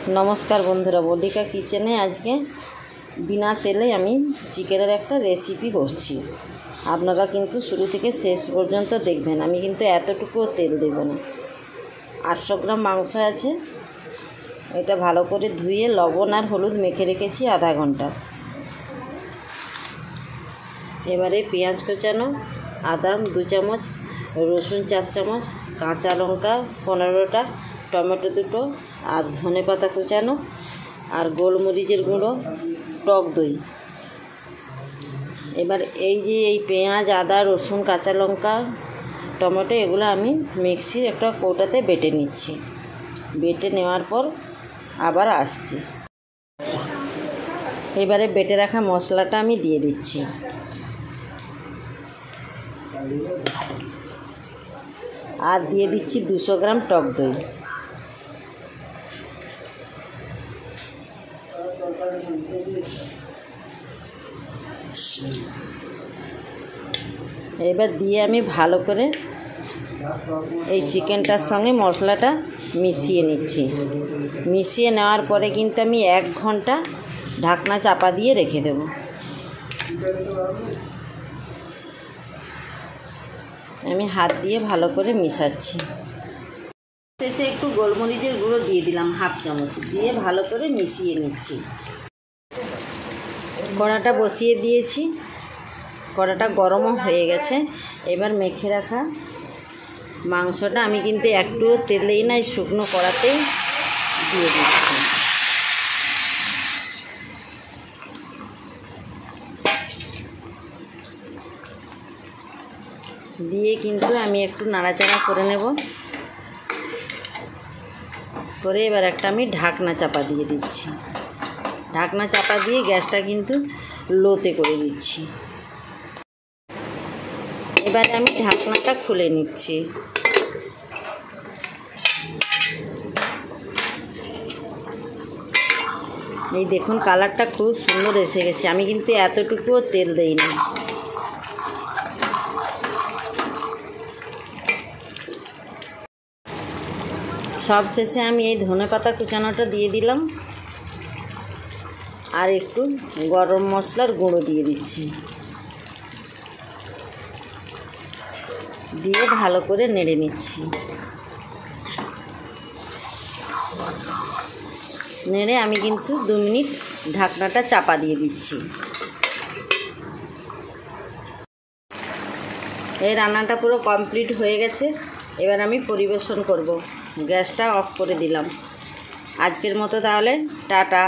नमस्कार बंधुरा बलिका किचेने आज के बिना तेले आमी चिकेनेर एकटा रेसिपि करछि। आपनारा किन्तु शुरू थेके शेष पर्यन्त देखबेन। आमी किन्तु एतटुकुओ तेल देब ना। 800 ग्राम मांस आछे। एटा भालो करे धुए लवण और हलुद मेखे रेखेछि आधा घंटा। एबारे पेঁয়াজ कुचानो, आदा 2 चामच, रसुन 4 चामच, काँचा लंका 15टा, टमेटो 2টো और धने पाता कुचानो और गोलमरिचेर गुঁড়ো, टक दई। एबार এই যে এই পেঁয়াজ, আদা, রসুন, কাঁচা লঙ্কা, টমেটো এগুলো আমি মিক্সির একটা কৌটাতে বেটে নিচ্ছি। বেটে নেওয়ার পর আবার আসছি। এবারে বেটে রাখা মশলাটা আমি দিয়ে দিচ্ছি। আর দিয়ে দিচ্ছি 200 গ্রাম টক দই। এবার দিয়ে আমি ভালো করে এই চিকেনটার সঙ্গে মশলাটা মিশিয়ে নিচ্ছি। মিশিয়ে নেওয়ার পরে কিন্তু আমি 1 ঘন্টা ঢাকনা চাপা দিয়ে রেখে দেব। আমি হাত দিয়ে ভালো করে মিশাচ্ছি। শেষে একটু গোলমরিচের গুঁড়ো দিয়ে দিলাম 1/2 চামচ, দিয়ে ভালো করে মিশিয়ে নিচ্ছি। কড়াটা বসিয়ে দিয়েছি, কড়াটা গরমও হয়ে গেছে। এবার মেখে রাখা মাংসটা আমি কিন্তু একটুও তেলেই না, শুকনো কড়াতেই দিয়ে দিচ্ছি। দিয়ে কিন্তু আমি একটু নাড়াচাড়া করে নেব। করে এবার একটা আমি ঢাকনা চাপা দিয়ে দিচ্ছি। ঢাকনা চাপা দিয়ে গ্যাসটা কিন্তু লোতে করে দিচ্ছি। এবারে আমি ঢাকনাটা খুলে নিচ্ছি। এই দেখুন কালারটা খুব সুন্দর এসে গেছে। আমি কিন্তু এতটুকুও তেল দেইনি। সব শেষে আমি এই ধনেপাতা কুচানোটা দিয়ে দিলাম আর একটু গরম মশলার গুঁড়ো দিয়ে দিচ্ছি। দিয়ে ভালো করে নেড়ে নিচ্ছি। নেড়ে আমি কিন্তু 2 মিনিট ঢাকনাটা চাপা দিয়ে দিচ্ছি। এই রান্নাটা পুরো কমপ্লিট হয়ে গেছে। এবার আমি পরিবেশন করব। গ্যাসটা অফ করে দিলাম। আজকের মতো তাহলে টাটা।